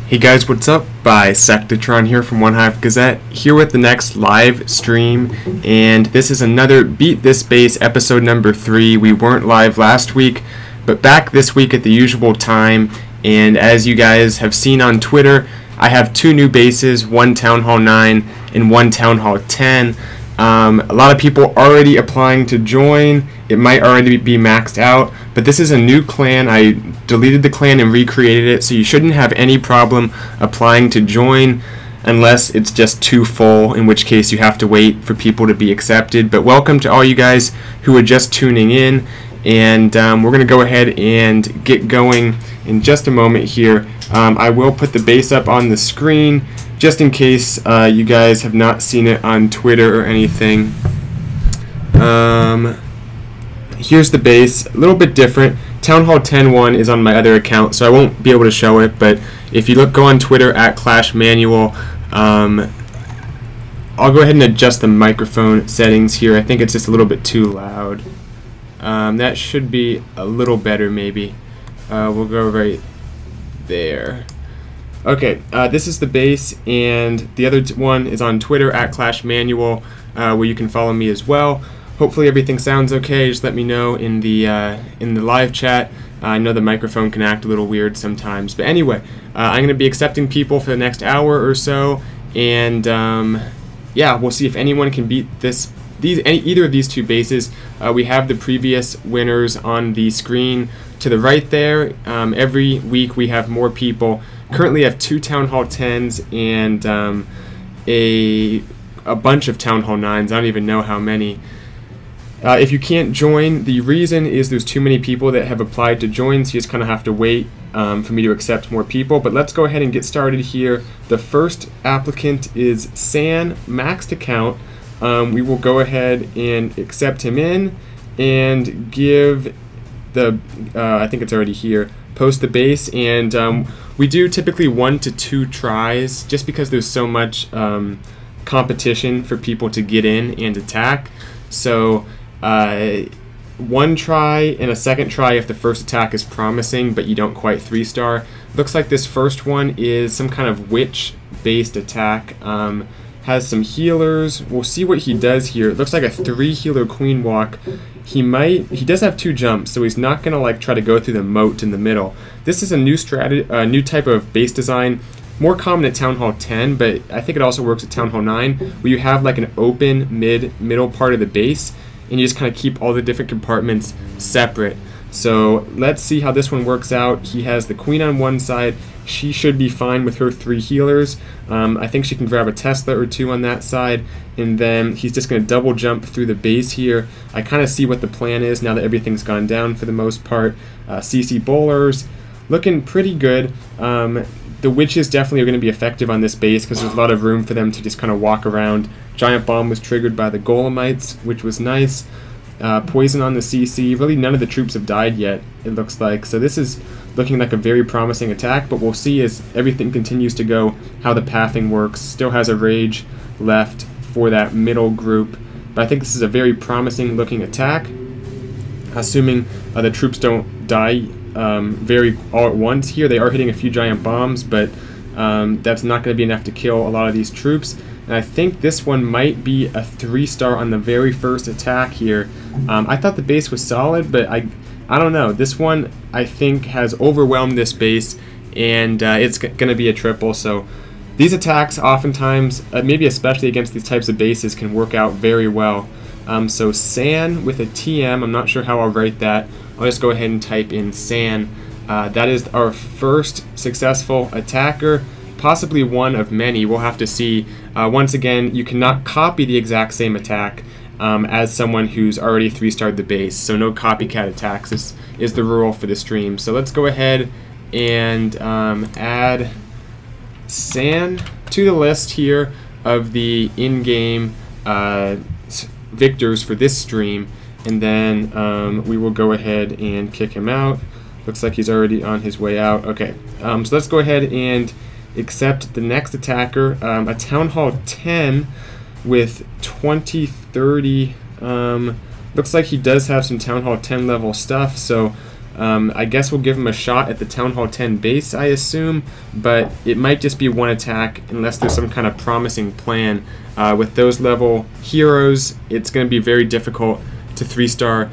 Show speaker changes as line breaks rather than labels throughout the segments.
Hey guys, what's up? Bisectatron here from One Hive Gazette, here with the next live stream, and this is another Beat This Base episode number 3. We weren't live last week, but back this week at the usual time, and as you guys have seen on Twitter, I have 2 new bases, one Town Hall 9 and one Town Hall 10. A lot of people already applying to join. It might already be maxed out, but this is a new clan. I deleted the clan and recreated it, so you shouldn't have any problem applying to join unless it's just too full, in which case you have to wait for people to be accepted. But welcome to all you guys who are just tuning in, and we're going to go ahead and get going in just a moment here. I will put the base up on the screen just in case you guys have not seen it on Twitter or anything. Here's the base, a little bit different. Town Hall 10-1 is on my other account, so I won't be able to show it, but if you go on Twitter at Clash Manual, I'll go ahead and adjust the microphone settings here. I think it's just a little bit too loud. That should be a little better maybe. We'll go right there. Okay, this is the base, and the other one is on Twitter at Clash Manual, where you can follow me as well. Hopefully everything sounds okay. Just let me know in the live chat. I know the microphone can act a little weird sometimes, but anyway, I'm going to be accepting people for the next hour or so, and yeah, we'll see if anyone can beat either of these 2 bases. We have the previous winners on the screen to the right there. Every week we have more people. Currently I have 2 Town Hall 10s and a bunch of Town Hall 9s. I don't even know how many. If you can't join, the reason is there's too many people that have applied to join, so you just kind of have to wait for me to accept more people. But let's go ahead and get started here. The first applicant is San, maxed account. We will go ahead and accept him in and give the, I think it's already here, post the base. And we do typically 1 to 2 tries just because there's so much competition for people to get in and attack. So 1 try and a second try if the first attack is promising but you don't quite 3-star. Looks like this first one is some kind of witch based attack. Has some healers. We'll see what he does here. It looks like a 3 healer queen walk. He does have 2 jumps, so he's not gonna like try to go through the moat in the middle. This is a new new type of base design, more common at Town Hall 10, but I think it also works at Town Hall 9, where you have like an open middle part of the base, and you just kind of keep all the different compartments separate. So let's see how this one works out. He has the queen on one side. She should be fine with her 3 healers. I think she can grab a Tesla or 2 on that side, and then he's just going to double jump through the base here. I kind of see what the plan is now that everything's gone down for the most part. CC bowlers looking pretty good. The witches definitely are going to be effective on this base because there's a lot of room for them to just kind of walk around. Giant bomb was triggered by the golemites, which was nice. Poison on the CC. Really none of the troops have died yet, it looks like. So this is looking like a very promising attack, but we'll see as everything continues to go how the pathing works. Still has a rage left for that middle group, but I think this is a very promising looking attack, assuming the troops don't die all at once here. They are hitting a few giant bombs, but that's not going to be enough to kill a lot of these troops. And I think this one might be a 3-star on the very first attack here. I thought the base was solid, but I don't know. This one I think has overwhelmed this base, and it's going to be a triple. So these attacks oftentimes, maybe especially against these types of bases, can work out very well. So San with a TM, I'm not sure how I'll write that. I'll just go ahead and type in San. That is our first successful attacker, possibly one of many. We'll have to see. Once again, you cannot copy the exact same attack as someone who's already 3-starred the base, so no copycat attacks is the rule for the stream. So let's go ahead and add San to the list here of the in-game victors for this stream, and then we will go ahead and kick him out. Looks like he's already on his way out. Okay, so let's go ahead and accept the next attacker, a Town Hall 10 with 2030. Looks like he does have some Town Hall 10 level stuff, so I guess we'll give him a shot at the Town Hall 10 base, I assume, but it might just be one attack unless there's some kind of promising plan. With those level heroes, it's going to be very difficult to 3-star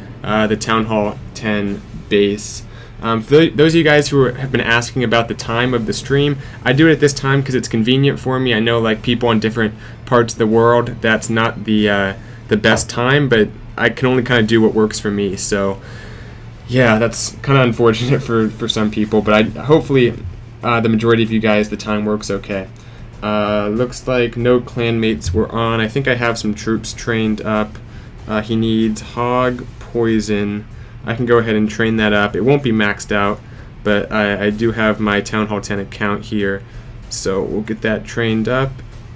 the Town Hall 10 base. For those of you guys who have been asking about the time of the stream, I do it at this time because it's convenient for me. I know like people in different parts of the world, that's not the best time, but I can only kind of do what works for me. So yeah, that's kind of unfortunate for some people, but hopefully the majority of you guys, the time works okay. Looks like no clanmates were on. I think I have some troops trained up. He needs Hog, Poison. I can go ahead and train that up. It won't be maxed out, but I do have my Town Hall 10 account here, so we'll get that trained up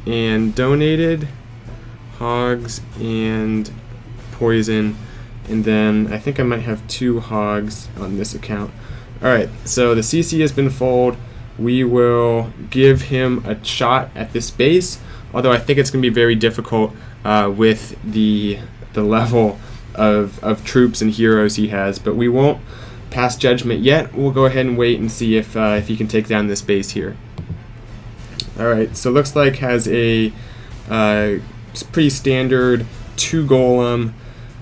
and donated. Hogs and Poison, and then I think I might have 2 hogs on this account. Alright, so the CC has been foaled. We will give him a shot at this base, although I think it's going to be very difficult with the level of troops and heroes he has, but we won't pass judgment yet. We'll go ahead and wait and see if he can take down this base here. Alright, so looks like has a pretty standard 2 golem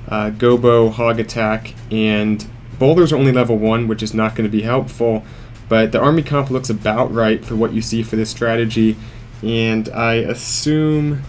Gobo hog attack, and boulders are only level 1, which is not going to be helpful, but the army comp looks about right for what you see for this strategy, and I assume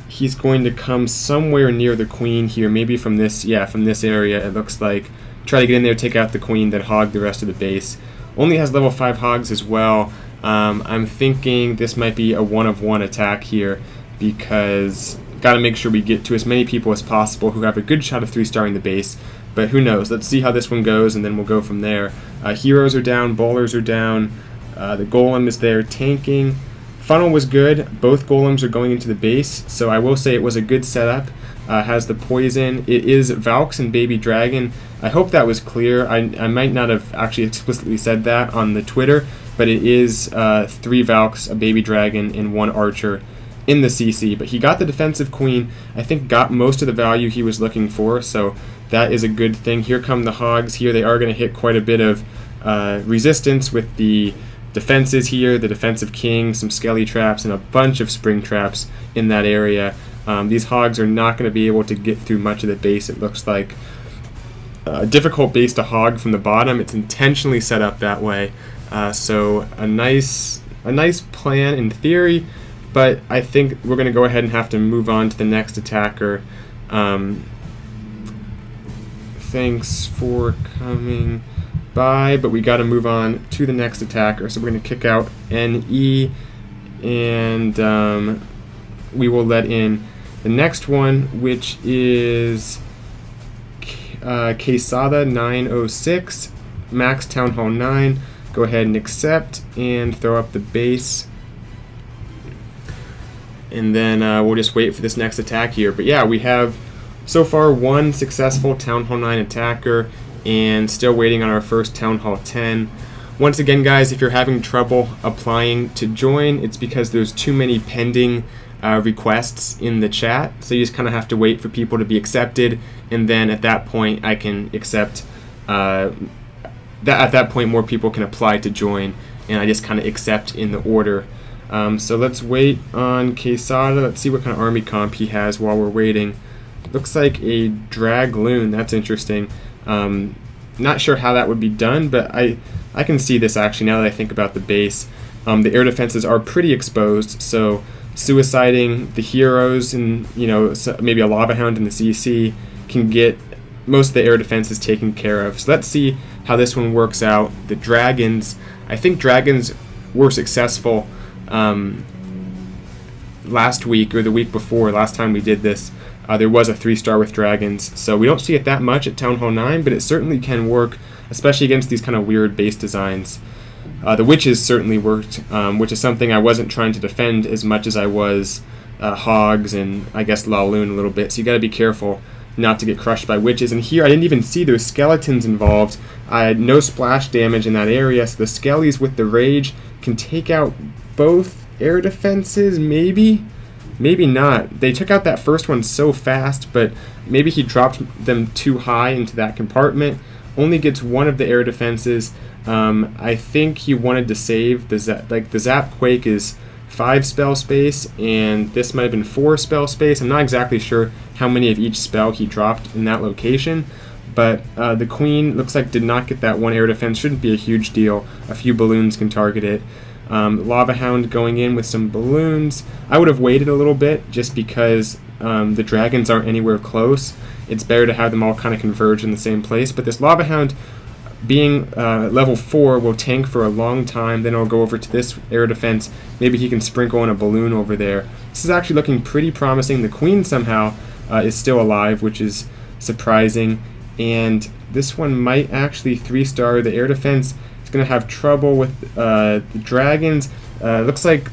he's going to come somewhere near the queen here, maybe from this, yeah, from this area it looks like. Try to get in there, take out the queen, then hog the rest of the base. Only has level 5 hogs as well. I'm thinking this might be a 1-of-1 attack here, because got to make sure we get to as many people as possible who have a good shot of 3-starring the base, but who knows. Let's see how this one goes, and then we'll go from there. Heroes are down, bowlers are down, the golem is there tanking. Funnel was good. Both golems are going into the base, so I will say it was a good setup. Has the poison. It is Valks and Baby Dragon. I hope that was clear. I might not have actually explicitly said that on the Twitter, but it is 3 Valks, a Baby Dragon, and 1 Archer in the CC. But he got the defensive queen. I think got most of the value he was looking for, so that is a good thing. Here come the hogs. Here they are going to hit quite a bit of resistance with the defenses here, the defensive king, some skelly traps, and a bunch of spring traps in that area. These hogs are not going to be able to get through much of the base, it looks like. Difficult base to hog from the bottom. It's intentionally set up that way. So a nice plan in theory, but I think we're going to go ahead and have to move on to the next attacker. Thanks for coming by, but we got to move on to the next attacker. So we're going to kick out NE, and we will let in the next one, which is Quesada 906, Max Town Hall 9. Go ahead and accept and throw up the base. And then we'll just wait for this next attack here. But yeah, we have so far 1 successful Town Hall 9 attacker, and still waiting on our first Town Hall 10. Once again, guys, if you're having trouble applying to join, it's because there's too many pending requests in the chat, so you just kind of have to wait for people to be accepted, and then at that point I can accept at that point more people can apply to join, and I just kind of accept in the order. So let's wait on Quesada. Let's see what kind of army comp he has while we're waiting. Looks like a Dragloon. That's interesting. Not sure how that would be done, but I can see this actually now that I think about the base. The air defenses are pretty exposed, so suiciding the heroes and, you know, maybe a Lava Hound in the CC can get most of the air defenses taken care of. So let's see how this one works out. The dragons, I think dragons were successful last week or the week before, last time we did this. There was a 3-star with dragons, so we don't see it that much at Town Hall 9, but it certainly can work, especially against these kind of weird base designs. The witches certainly worked, which is something I wasn't trying to defend as much as I was hogs and I guess Laloon a little bit, so you gotta be careful not to get crushed by witches. And here I didn't even see there's skeletons involved. I had no splash damage in that area, so the skellies with the rage can take out both air defenses, maybe? Maybe not. They took out that first one so fast, but maybe he dropped them too high into that compartment, only gets one of the air defenses. I think he wanted to save the Zap Quake is 5 spell space, and this might have been 4 spell space. I'm not exactly sure how many of each spell he dropped in that location, but the Queen looks like did not get that 1 air defense. Shouldn't be a huge deal. A few balloons can target it. Lava Hound going in with some balloons. I would have waited a little bit just because the dragons aren't anywhere close. It's better to have them all kind of converge in the same place, but this Lava Hound being level 4 will tank for a long time. Then I'll go over to this air defense. Maybe he can sprinkle in a balloon over there. This is actually looking pretty promising. The Queen somehow is still alive, which is surprising, and this one might actually 3-star. The air defense is going to have trouble with the dragons. Looks like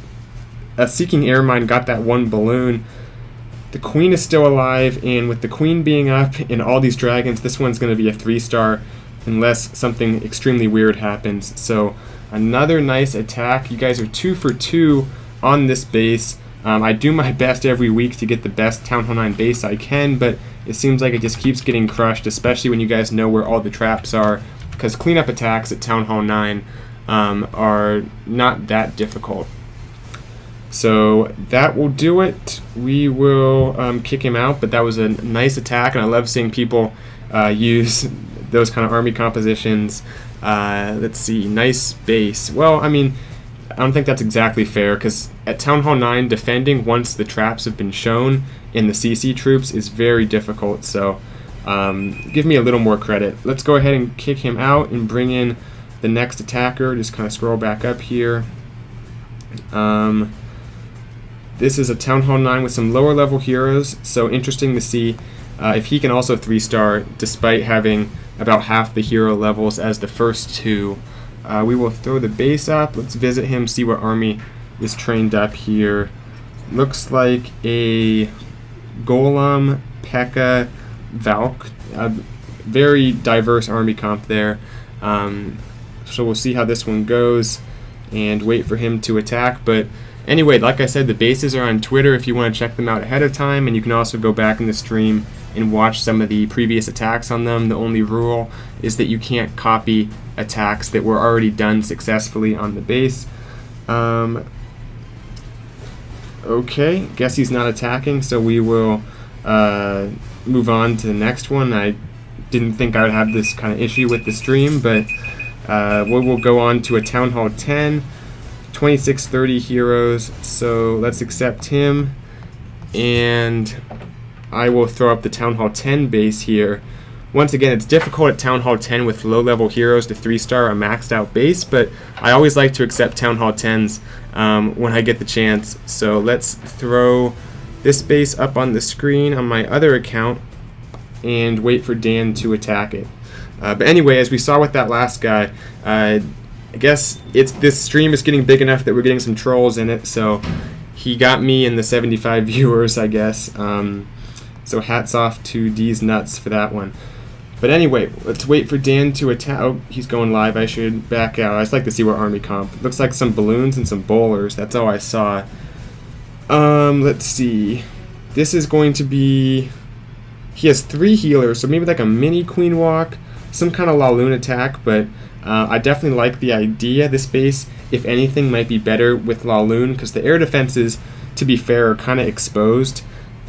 a Seeking Air Mine got that 1 balloon. The Queen is still alive, and with the Queen being up and all these dragons, this one's going to be a 3-star unless something extremely weird happens. So another nice attack. You guys are 2 for 2 on this base. I do my best every week to get the best Town Hall 9 base I can, but it seems like it just keeps getting crushed, especially when you guys know where all the traps are, because cleanup attacks at Town Hall 9 are not that difficult. So that will do it. We will kick him out, but that was a nice attack, and I love seeing people use those kind of army compositions. Let's see, nice base. Well, I mean, I don't think that's exactly fair, because at Town Hall 9, defending once the traps have been shown in the CC troops is very difficult, so give me a little more credit. Let's go ahead and kick him out and bring in the next attacker. Just kind of scroll back up here. This is a Town Hall 9 with some lower level heroes, so interesting to see if he can also 3-star despite having about half the hero levels as the first 2. We will throw the base up. Let's visit him, see what army is trained up here. Looks like a Golem, P.E.K.K.A, Valk. Very diverse army comp there. So we'll see how this one goes and wait for him to attack. But anyway, like I said, the bases are on Twitter if you want to check them out ahead of time, and you can also go back in the stream and watch some of the previous attacks on them. The only rule is that you can't copy attacks that were already done successfully on the base. Okay, guess he's not attacking, so we will move on to the next one. I didn't think I would have this kind of issue with the stream, but we will go on to a Town Hall 10, 2630 heroes, so let's accept him, and I will throw up the Town Hall 10 base here. Once again, it's difficult at Town Hall 10 with low-level heroes to 3-star a maxed-out base, but I always like to accept Town Hall 10s when I get the chance. So let's throw this base up on the screen on my other account and wait for Dan to attack it. But anyway, as we saw with that last guy, I guess this stream is getting big enough that we're getting some trolls in it, so he got me and the 75 viewers, I guess. So hats off to D's Nuts for that one. But anyway, let's wait for Dan to attack. Oh, he's going live. I should back out. I just like to see what army comp. Looks like some balloons and some bowlers. That's all I saw. Let's see. This is going to be... He has 3 healers, so maybe like a mini Queen Walk, some kind of Laloon attack, but I definitely like the idea. This base, if anything, might be better with Laloon, because the air defenses, to be fair, are kind of exposed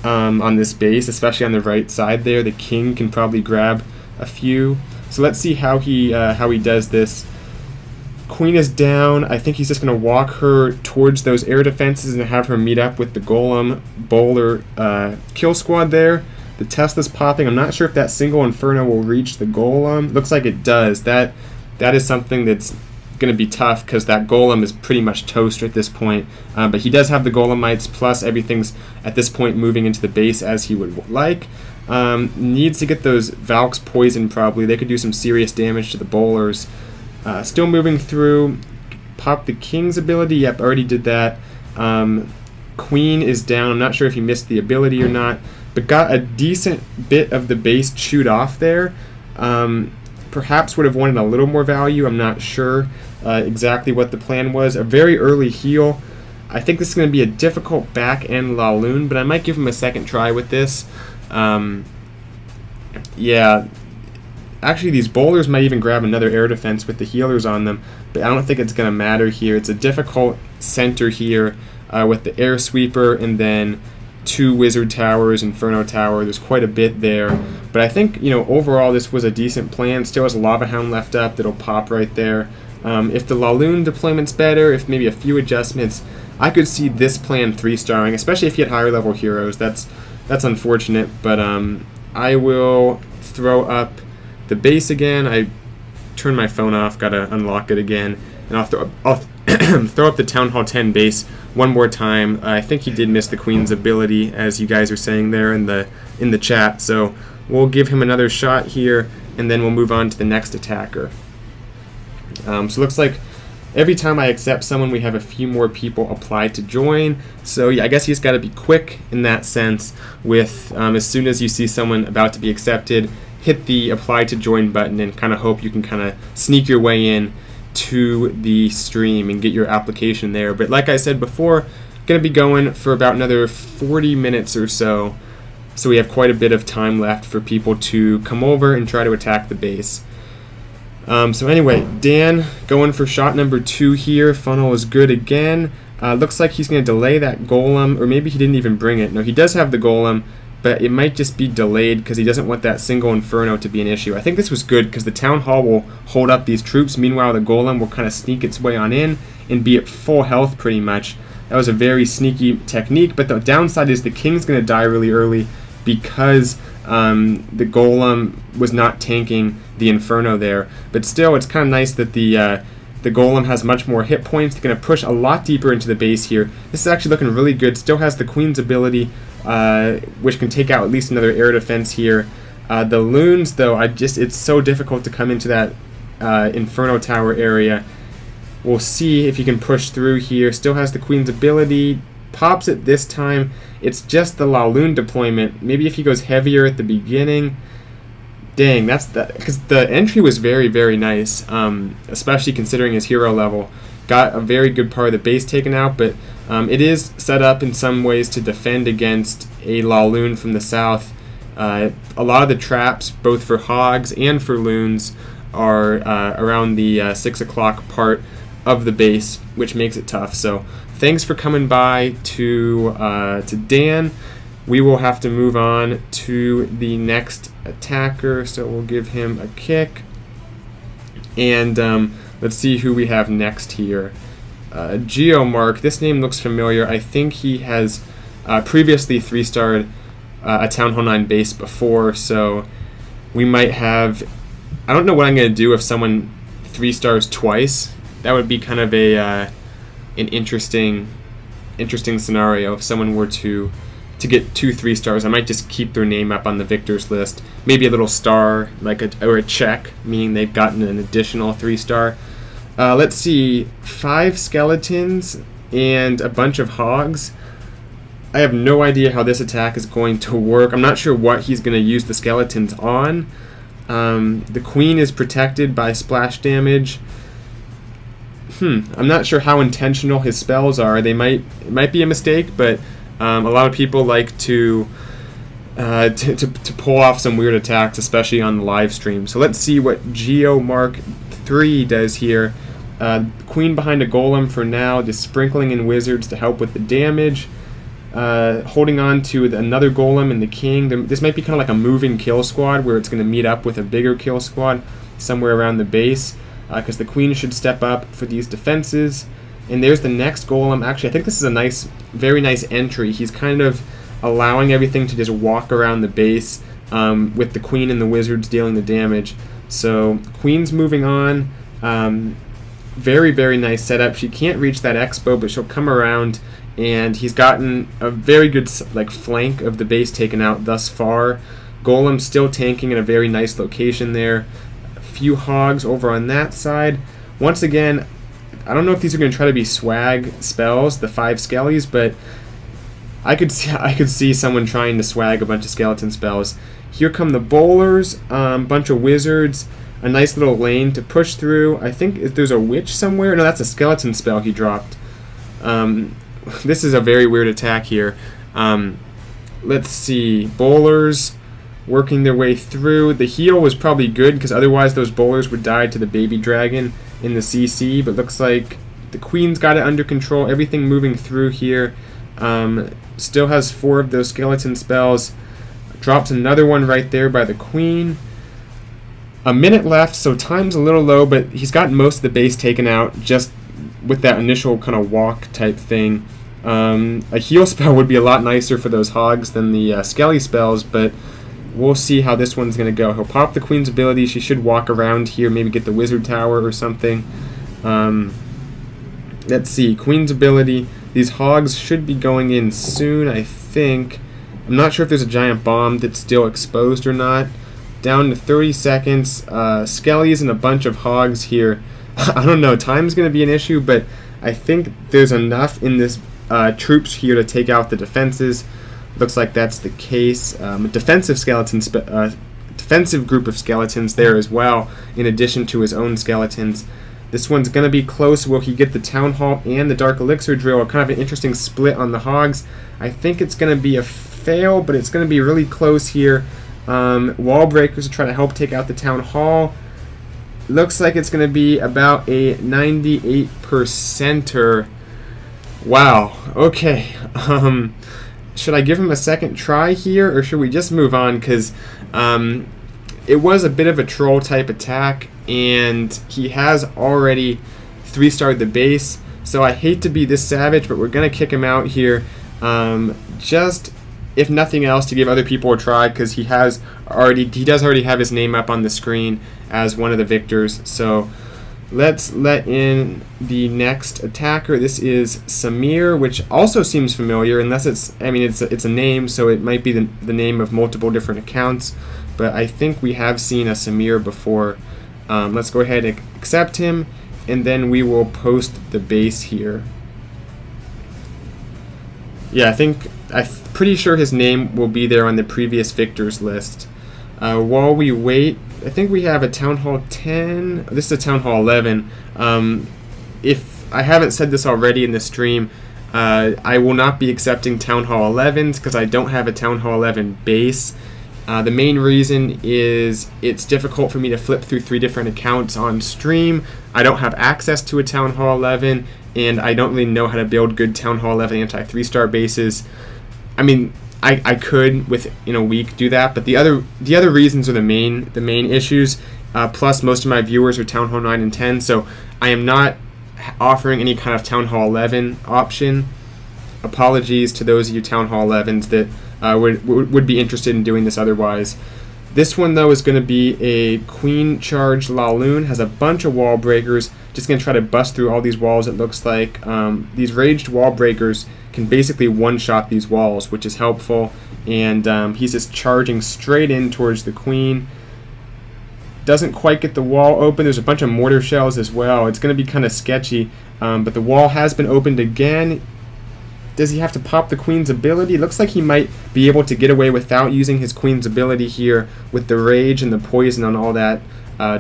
on this base, especially on the right side there. The king can probably grab a few. So let's see how he does this. Queen is down. I think he's just going to walk her towards those air defenses and have her meet up with the Golem Bowler kill squad there. The Tesla's popping. I'm not sure if that single Inferno will reach the Golem. Looks like it does. That is something that's going to be tough, because that Golem is pretty much toast at this point. But he does have the Golemites, plus everything's at this point moving into the base as he would like. Needs to get those Valks poisoned probably. They could do some serious damage to the bowlers. Still moving through. Pop the King's ability. Yep, already did that. Queen is down. I'm not sure if he missed the ability or not, but got a decent bit of the base chewed off there. Perhaps would have wanted a little more value. I'm not sure exactly what the plan was. A very early heal. I think this is going to be a difficult back-end Laloon, but I might give him a second try with this. Yeah, Actually, these bowlers might even grab another air defense with the healers on them, but I don't think it's going to matter here. It's a difficult center here with the air sweeper and then 2 wizard towers, Inferno tower. There's quite a bit there, but I think, you know, overall this was a decent plan. Still has a Lava Hound left up that'll pop right there. If the Laloon deployment's better, if maybe a few adjustments, I could see this plan 3-starring, especially if you had higher level heroes. That's unfortunate, but I will throw up the base again. I turned my phone off, gotta unlock it again, and I'll throw up the Town Hall 10 base one more time. I think he did miss the Queen's ability, as you guys are saying there in the chat, so we'll give him another shot here, and then we'll move on to the next attacker. So it looks like every time I accept someone, we have a few more people apply to join. So yeah, I guess you just got to be quick in that sense with as soon as you see someone about to be accepted, hit the apply to join button and kind of hope you can kind of sneak your way in to the stream and get your application there. But like I said before, going to be going for about another 40 minutes or so. So we have quite a bit of time left for people to come over and try to attack the base. So anyway, Dan going for shot number 2 here. Funnel is good again. Looks like he's going to delay that golem, or maybe he didn't even bring it. No, he does have the golem, but it might just be delayed because he doesn't want that single Inferno to be an issue. I think this was good because the Town Hall will hold up these troops. Meanwhile, the golem will kind of sneak its way on in and be at full health pretty much. That was a very sneaky technique, but the downside is the King's going to die really early because the golem was not tanking the Inferno there. But still, it's kind of nice that the golem has much more hit points. They're going to push a lot deeper into the base here. This is actually looking really good. Still has the Queen's ability, which can take out at least another air defense here. The loons, though, it's so difficult to come into that Inferno tower area. We'll see if he can push through here. Still has the Queen's ability. Pops it this time. It's just the Laloon deployment. Maybe if he goes heavier at the beginning. Dang, that's that. Because the entry was very, very nice, especially considering his hero level. Got a very good part of the base taken out, but it is set up in some ways to defend against a Laloon from the south. A lot of the traps, both for hogs and for loons, are around the 6 o'clock part of the base, which makes it tough. So thanks for coming by to Dan. We will have to move on to the next attacker, so we'll give him a kick. And let's see who we have next here. Geomark, this name looks familiar. I think he has previously 3-starred a Town Hall 9 base before, so we might have... I don't know what I'm going to do if someone 3-stars twice. That would be kind of a an interesting scenario if someone were to get 2 3-stars. I might just keep their name up on the victors list. Maybe a little star, like or a check, meaning they've gotten an additional 3-star. Let's see, 5 skeletons and a bunch of hogs. I have no idea how this attack is going to work. I'm not sure what he's going to use the skeletons on. The Queen is protected by splash damage. I'm not sure how intentional his spells are. It might be a mistake, but a lot of people like to pull off some weird attacks, especially on the live stream. So let's see what Geomark 3 does here. Queen behind a golem for now, just sprinkling in wizards to help with the damage. Holding on to another golem and the king. This might be kind of like a moving kill squad where it's going to meet up with a bigger kill squad somewhere around the base, because the queen should step up for these defenses. And there's the next golem. Actually, I think this is a nice, very nice entry. He's kind of allowing everything to just walk around the base, with the queen and the wizards dealing the damage. So queen's moving on. Very, very nice setup. She can't reach that expo, but she'll come around, and he's gotten a very good flank of the base taken out thus far. Golem still tanking in a very nice location there. A few hogs over on that side. Once again, I don't know if these are going to try to be swag spells, the 5 skellies, but I could see someone trying to swag a bunch of skeleton spells. Here come the bowlers, bunch of wizards, a nice little lane to push through. I think there's a witch somewhere. No, that's a skeleton spell he dropped. This is a very weird attack here. Let's see. Bowlers working their way through. The heal was probably good because otherwise those bowlers would die to the baby dragon in the CC, but looks like the queen's got it under control. Everything moving through here. Still has 4 of those skeleton spells. Drops another one right there by the queen. A minute left, so time's a little low, but he's got most of the base taken out just with that initial kind of walk type thing. A heal spell would be a lot nicer for those hogs than the skelly spells, but we'll see how this one's going to go. He'll pop the queen's ability. She should walk around here, maybe get the wizard tower or something. Let's see, queen's ability. These hogs should be going in soon, I think. I'm not sure if there's a giant bomb that's still exposed or not. Down to 30 seconds. Skellies and a bunch of hogs here. I don't know, time's going to be an issue, but I think there's enough in this troops here to take out the defenses. Looks like that's the case. Defensive group of skeletons there as well, in addition to his own skeletons. This one's going to be close. Will he get the Town Hall and the Dark Elixir Drill? Kind of an interesting split on the hogs. I think it's going to be a fail, but it's going to be really close here. Wall breakers to try to help take out the Town Hall. Looks like it's going to be about a 98%er. Wow. Okay. Should I give him a second try here, or should we just move on? Because it was a bit of a troll type attack, and he has already 3-starred the base. So I hate to be this savage, but we're going to kick him out here. Just, if nothing else, to give other people a try, because he does already have his name up on the screen as one of the victors. So let's let in the next attacker. This is Samir, which also seems familiar, unless it's a name, so it might be the name of multiple different accounts. But I think we have seen a Samir before. Let's go ahead and accept him, and then we will post the base here. Yeah, I'm pretty sure his name will be there on the previous victors list. While we wait, I think we have a Town Hall 10. This is a Town Hall 11. If I haven't said this already in the stream, I will not be accepting Town Hall 11s because I don't have a Town Hall 11 base. The main reason is it's difficult for me to flip through 3 different accounts on stream. I don't have access to a Town Hall 11, and I don't really know how to build good Town Hall 11 anti-3-star bases. I mean, I could within a week do that, but the other reasons are the main issues. Plus, most of my viewers are Town Hall 9 and 10, so I am not offering any kind of Town Hall 11 option. Apologies to those of you Town Hall 11s that would be interested in doing this otherwise. This one, though, is going to be a Queen Charge Laloon. Has a bunch of wall breakers. Just going to try to bust through all these walls, it looks like. These raged wall breakers can basically one-shot these walls, which is helpful. And he's just charging straight in towards the Queen. Doesn't quite get the wall open. There's a bunch of mortar shells as well. It's going to be kind of sketchy. But the wall has been opened again. Does he have to pop the Queen's ability? It looks like he might be able to get away without using his Queen's ability here with the rage and the poison on all that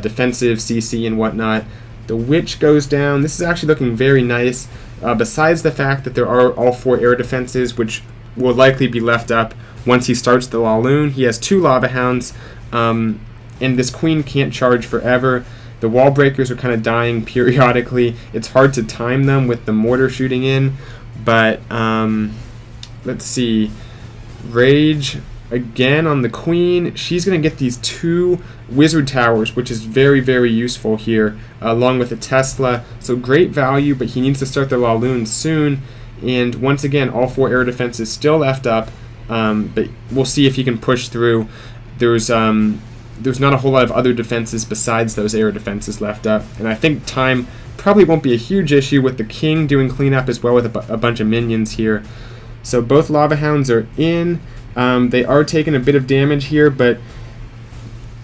defensive CC and whatnot. The Witch goes down. This is actually looking very nice. Besides the fact that there are all 4 air defenses, which will likely be left up once he starts the Laloon. He has 2 Lava Hounds, and this Queen can't charge forever. The wall breakers are kind of dying periodically. It's hard to time them with the mortar shooting in. But let's see, rage again on the Queen. She's going to get these 2 wizard towers, which is very, very useful here, along with a Tesla. So great value, but he needs to start the Laloon soon. And once again, all 4 air defenses still left up, but we'll see if he can push through. There's not a whole lot of other defenses besides those air defenses left up, and I think time probably won't be a huge issue with the King doing cleanup as well with a bunch of minions here. So both Lava Hounds are in. They are taking a bit of damage here, but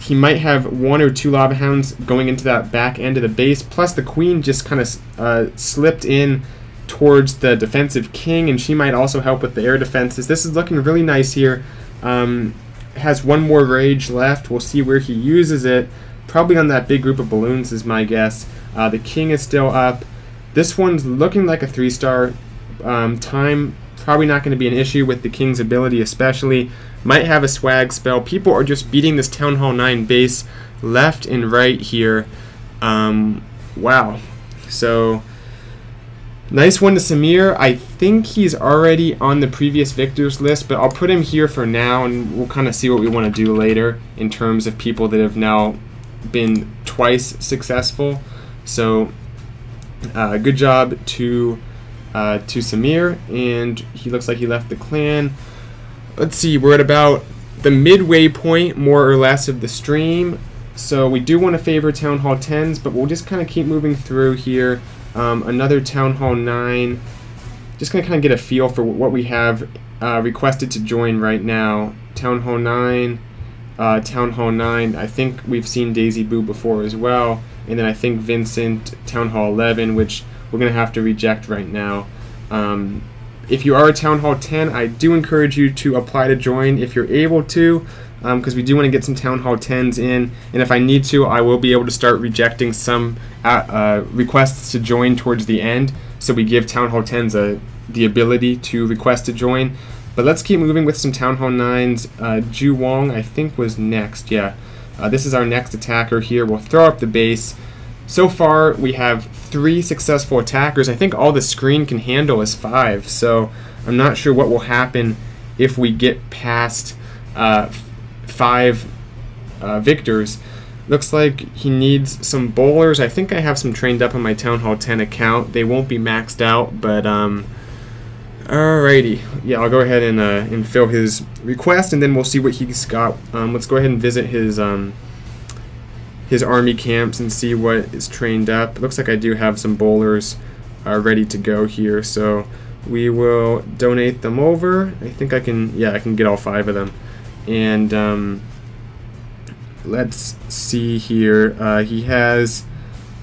he might have 1 or 2 Lava Hounds going into that back end of the base. Plus the Queen just kind of slipped in towards the defensive King, and she might also help with the air defenses. This is looking really nice here. Has 1 more rage left. We'll see where he uses it. Probably on that big group of balloons is my guess. The King is still up. This one's looking like a 3-star. Time probably not going to be an issue with the King's ability especially. Might have a swag spell. People are just beating this Town Hall 9 base left and right here. Wow. So, nice one to Samir. I think he's already on the previous victors list, but I'll put him here for now, and we'll kind of see what we want to do later in terms of people that have now been twice successful. So, good job to Samir, and he looks like he left the clan. Let's see, we're at about the midway point, more or less, of the stream. So we do want to favor Town Hall 10s, but we'll just kind of keep moving through here. Another Town Hall 9. Just going to kind of get a feel for what we have requested to join right now. Town Hall 9, Town Hall 9. I think we've seen Daisy Boo before as well. And then I think Vincent, Town Hall 11, which we're going to have to reject right now. If you are a Town Hall 10, I do encourage you to apply to join if you're able to, because we do want to get some Town Hall 10s in, and if I need to, I will be able to start rejecting some requests to join towards the end, so we give Town Hall 10s the ability to request to join. But let's keep moving with some Town Hall 9s. Ju Wong, I think, was next. Yeah, this is our next attacker here. We'll throw up the base. So far, we have 3 successful attackers. I think all the screen can handle is 5, so I'm not sure what will happen if we get past 5 victors. Looks like he needs some bowlers. I think I have some trained up on my Town Hall 10 account. They won't be maxed out, but alrighty. Yeah, I'll go ahead and fill his request, and then we'll see what he's got. Let's go ahead and visit his army camps and see what is trained up. It looks like I do have some bowlers ready to go here, so we will donate them over. I think I can, yeah, I can get all 5 of them. And let's see here. He has,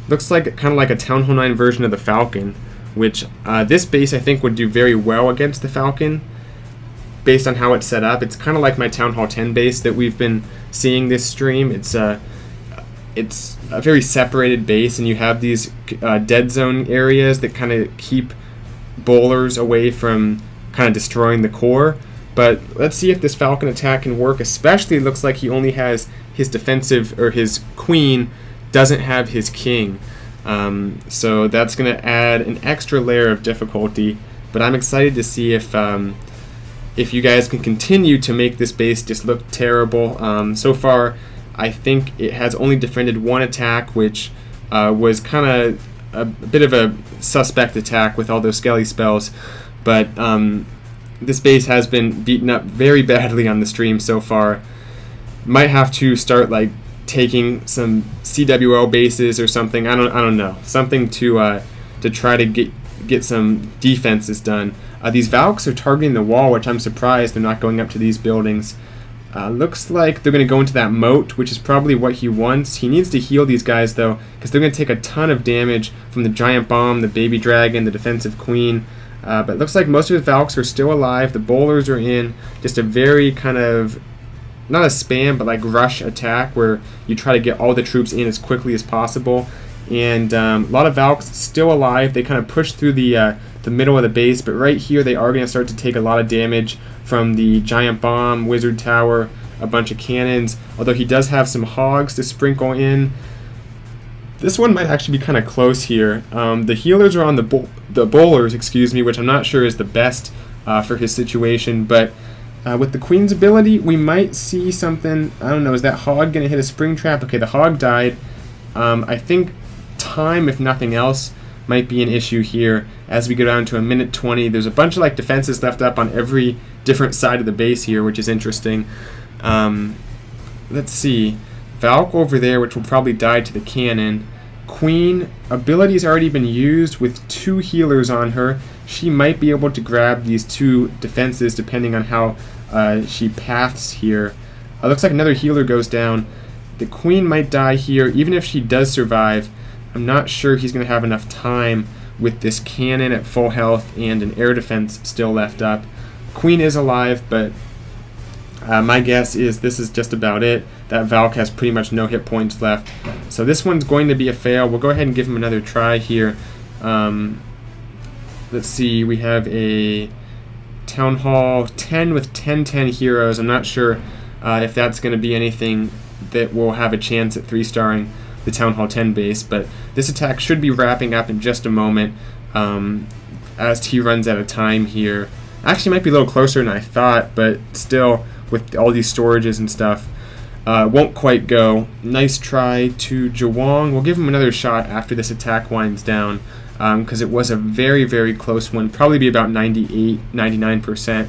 looks like kind of like a Town Hall 9 version of the Falcon, which this base I think would do very well against the Falcon based on how it's set up. It's kind of like my Town Hall 10 base that we've been seeing this stream. It's a very separated base, and you have these dead zone areas that kind of keep bowlers away from kind of destroying the core. But let's see if this Falcon attack can work. Especially, it looks like he only has his defensive, or his queen doesn't have his king. So that's going to add an extra layer of difficulty. But I'm excited to see if you guys can continue to make this base just look terrible. So far, I think it has only defended 1 attack, which was kind of a bit of a suspect attack with all those skelly spells. But this base has been beaten up very badly on the stream so far. Might have to start like taking some CWL bases or something. I don't know, something to try to get some defenses done. These Valks are targeting the wall, which I'm surprised they're not going up to these buildings. Looks like they're going to go into that moat, which is probably what he wants. He needs to heal these guys, though, because they're going to take a ton of damage from the giant bomb, the baby dragon, the defensive queen. But it looks like most of his Valks are still alive. The bowlers are in. Just a very kind of, not a spam, but like rush attack where you try to get all the troops in as quickly as possible. And a lot of Valks still alive. They kind of push through the middle of the base, but right here they are going to start to take a lot of damage from the giant bomb, wizard tower, a bunch of cannons, although he does have some hogs to sprinkle in. This one might actually be kind of close here. The healers are on the bowlers, excuse me, which I'm not sure is the best for his situation, but with the queen's ability, we might see something. I don't know, is that hog going to hit a spring trap? Okay, the hog died. I think time, if nothing else, might be an issue here as we go down to a minute 20. There's a bunch of like defenses left up on every different side of the base here, which is interesting. Let's see. Valk over there, which will probably die to the cannon. Queen, ability's already been used with 2 healers on her. She might be able to grab these 2 defenses depending on how she paths here. Looks like another healer goes down. The queen might die here. Even if she does survive, I'm not sure he's going to have enough time with this cannon at full health and an air defense still left up. Queen is alive, but my guess is this is just about it. That Valk has pretty much no hit points left. So this one's going to be a fail. We'll go ahead and give him another try here. Let's see, we have a Town Hall 10 with 10-10 heroes. I'm not sure if that's going to be anything that will have a chance at 3-starring the Town Hall 10 base, but this attack should be wrapping up in just a moment as T runs out of time here. Actually might be a little closer than I thought, but still, with all these storages and stuff, won't quite go. Nice try to Jawong. We'll give him another shot after this attack winds down, because it was a very, very close one. Probably be about 98, 99%,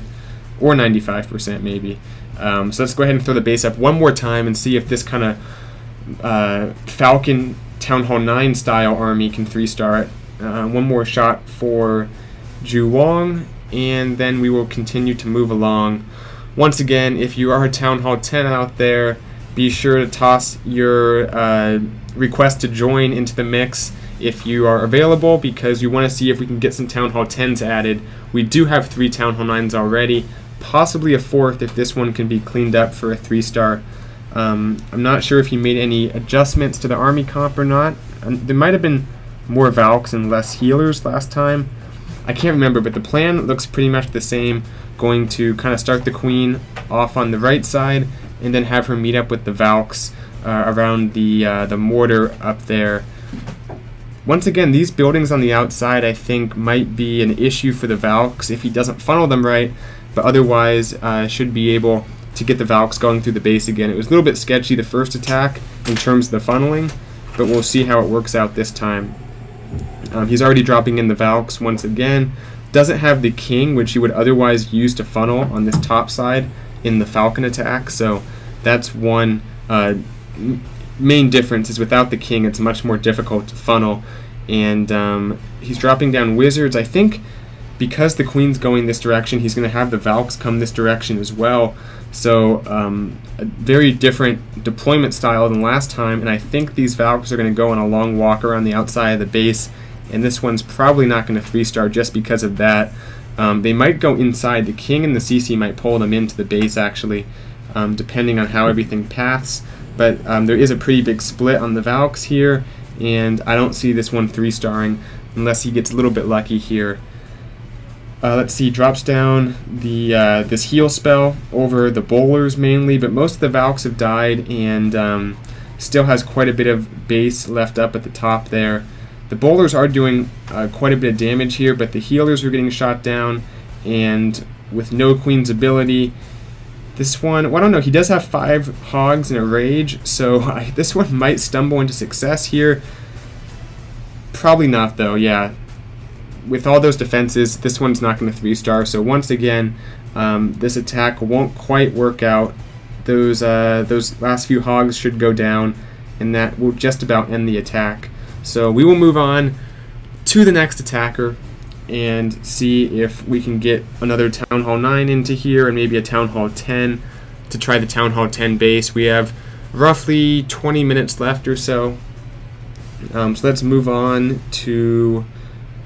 or 95% maybe. So let's go ahead and throw the base up one more time and see if this kind of Falcon Town Hall 9 style army can 3-star it. One more shot for Jawong, and then we will continue to move along. Once again, if you are a Town Hall 10 out there, be sure to toss your request to join into the mix if you are available, because we want to see if we can get some Town Hall 10s added. We do have 3 Town Hall 9s already, possibly a 4th if this one can be cleaned up for a 3-star. I'm not sure if you made any adjustments to the army comp or not. There might have been more Valks and less healers last time. I can't remember, but the plan looks pretty much the same. Going to kind of start the Queen off on the right side and then have her meet up with the Valks around the mortar up there. Once again, these buildings on the outside I think might be an issue for the Valks if he doesn't funnel them right, but otherwise should be able to get the Valks going through the base again. It was a little bit sketchy the first attack in terms of the funneling, but we'll see how it works out this time. He's already dropping in the Valks once again. Doesn't have the King, which he would otherwise use to funnel on this top side in the Falcon attack, so that's one main difference, is without the King it's much more difficult to funnel. And he's dropping down Wizards. I think because the Queen's going this direction, he's going to have the Valks come this direction as well. So a very different deployment style than last time, and I think these Valks are going to go on a long walk around the outside of the base, and this one's probably not going to 3-star just because of that. They might go inside. The King and the CC might pull them into the base actually, depending on how everything paths. But there is a pretty big split on the Valks here, and I don't see this one 3-starring unless he gets a little bit lucky here. Let's see, drops down the this heal spell over the bowlers mainly, but most of the Valks have died, and still has quite a bit of base left up at the top there. The bowlers are doing quite a bit of damage here, but the healers are getting shot down, and with no Queen's ability, this one, well, I don't know, he does have 5 hogs and a rage, so this one might stumble into success here. Probably not though, yeah. With all those defenses, this one's not going to 3-star, so once again, this attack won't quite work out. Those last few hogs should go down, and that will just about end the attack. So we will move on to the next attacker and see if we can get another Town Hall 9 into here and maybe a Town Hall 10 to try the Town Hall 10 base. We have roughly 20 minutes left or so. So let's move on to,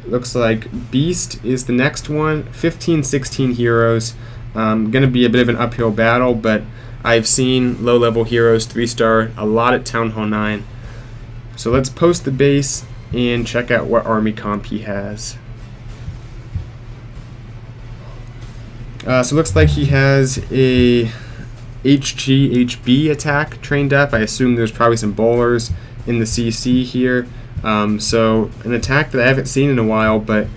looks like Beast is the next one. 15-16 heroes. Gonna be a bit of an uphill battle, but I've seen low-level heroes 3-star a lot at Town Hall 9. So let's post the base and check out what army comp he has. So it looks like he has a HB attack trained up. I assume there's probably some bowlers in the CC here. So an attack that I haven't seen in a while, but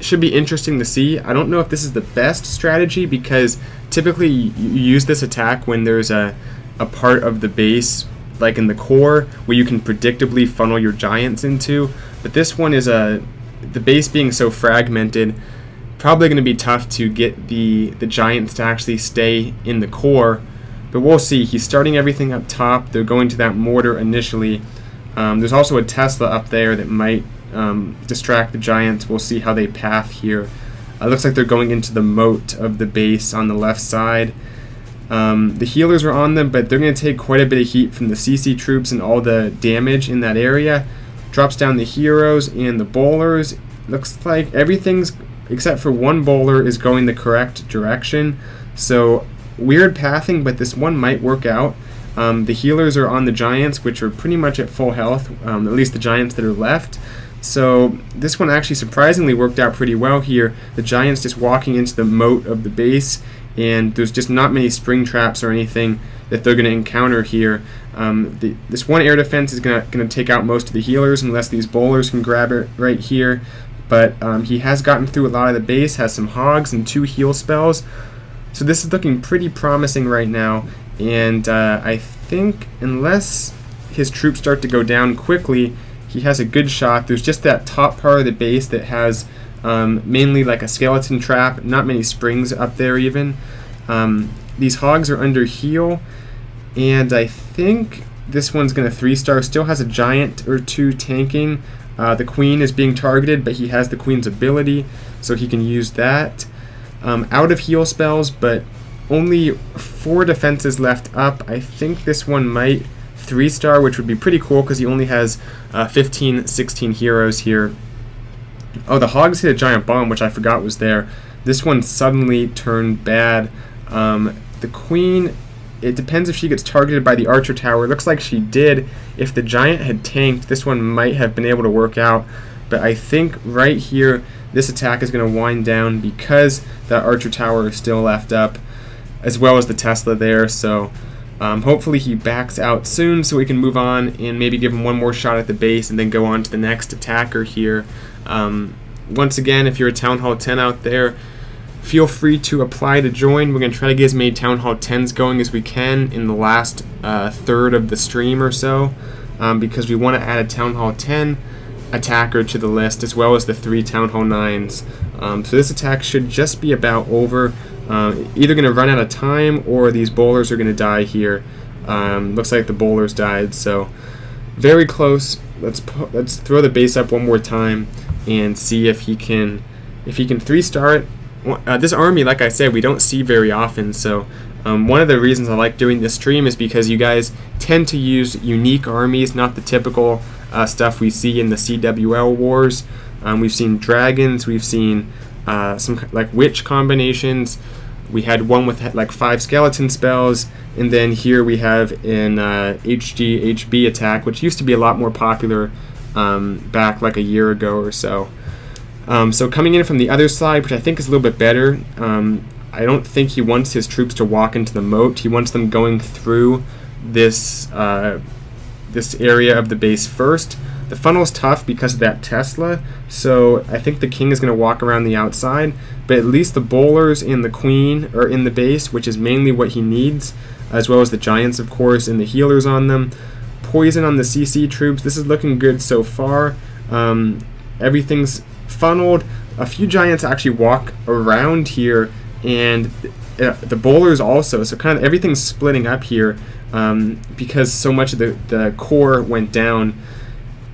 should be interesting to see. I don't know if this is the best strategy, because typically you use this attack when there's a part of the base, like in the core, where you can predictably funnel your giants into. But this one is the base being so fragmented, probably going to be tough to get the giants to actually stay in the core. But we'll see. He's starting everything up top. They're going to that mortar initially. There's also a Tesla up there that might distract the giants. We'll see how they path here. Looks like they're going into the moat of the base on the left side. The healers are on them, but they're going to take quite a bit of heat from the CC troops and all the damage in that area. Drops down the heroes and the bowlers. Looks like everything's, except for one bowler, is going the correct direction. So weird pathing, but this one might work out. The healers are on the giants, which are pretty much at full health, at least the giants that are left. So this one actually surprisingly worked out pretty well here. The Giants just walking into the moat of the base, and there's just not many spring traps or anything that they're going to encounter here. This one air defense is going to take out most of the healers unless these bowlers can grab it right here. But he has gotten through a lot of the base, has some hogs and 2 heal spells. So this is looking pretty promising right now. And I think unless his troops start to go down quickly, he has a good shot. There's just that top part of the base that has mainly like a skeleton trap, not many springs up there even. These hogs are under heal, and I think this one's going to 3-star. Still has a giant or 2 tanking. The queen is being targeted, but he has the queen's ability, so he can use that. Out of heal spells, but only 4 defenses left up. I think this one might 3-star, which would be pretty cool because he only has 15, 16 heroes here. Oh, the hogs hit a giant bomb, which I forgot was there. This one suddenly turned bad. The queen, it depends if she gets targeted by the archer tower. It looks like she did. If the giant had tanked, this one might have been able to work out. But I think right here, this attack is going to wind down because that archer tower is still left up, as well as the Tesla there. So hopefully he backs out soon so we can move on and maybe give him one more shot at the base and then go on to the next attacker here. Once again, if you're a Town Hall 10 out there, feel free to apply to join. We're going to try to get as many Town Hall 10s going as we can in the last third of the stream or so, because we want to add a Town Hall 10 attacker to the list, as well as the 3 Town Hall 9s. So this attack should just be about over. Either going to run out of time or these bowlers are going to die here. Looks like the bowlers died, so very close. Let's throw the base up one more time and see if he can 3-star it. This army, like I said, we don't see very often, so one of the reasons I like doing this stream is because you guys tend to use unique armies, not the typical stuff we see in the CWL wars. We've seen dragons, we've seen some like witch combinations. We had one with like 5 skeleton spells, and then here we have an HB attack, which used to be a lot more popular back like a year ago or so. So coming in from the other side, which I think is a little bit better, I don't think he wants his troops to walk into the moat. He wants them going through this this area of the base first. The funnel's tough because of that Tesla, so I think the king is going to walk around the outside, but at least the bowlers and the queen are in the base, which is mainly what he needs, as well as the giants, of course, and the healers on them. Poison on the CC troops. This is looking good so far. Everything's funneled. A few giants actually walk around here, and the bowlers also, so kind of everything's splitting up here because so much of the core went down,